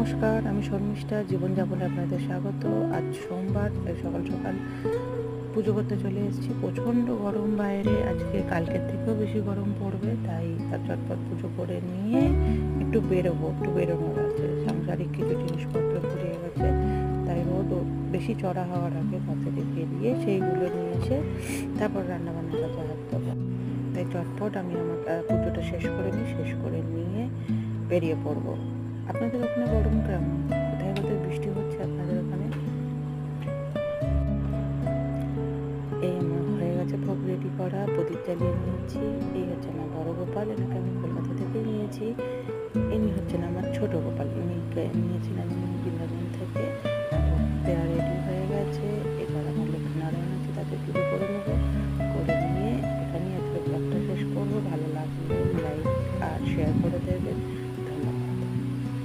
নমস্কার, আমি শর্মিষ্ঠা। জীবনযাপনে আপনাদের স্বাগত। আজ সোমবার, তাই সকাল সকাল পুজো করতে চলে এসেছি। প্রচণ্ড গরম বাইরে, আজকে কালকের থেকেও বেশি গরম পড়বে, তাই তার চটপট পুজো করে নিয়ে একটু বেরোনোর আছে। সাংসারিক কিছু জিনিসপত্র ফুরিয়ে গেছে, তাই রোদ বেশি চড়া হওয়ার আগে বাজারে বেরিয়ে সেইগুলো নিয়ে এসে তারপর রান্নাবান্না কাজে হাত দেবো। তাই চটপট আমি আমার পুজোটা শেষ করে নিয়ে বেরিয়ে পড়বো। আপনাদের ওখানে গরম কেমন? কোথায় কোথায় বৃষ্টি হচ্ছে আপনাদের ওখানে? এই আমার হয়ে গেছে ভোগ রেডি করা, প্রদীপ জ্বালিয়ে নিয়েছি। এই হচ্ছে না বড় গোপাল, এনাকে আমি কলকাতা থেকে নিয়েছি। ইনি হচ্ছেন আমার ছোট গোপাল, ইনি নিয়েছিলাম বৃন্দাবন থেকে।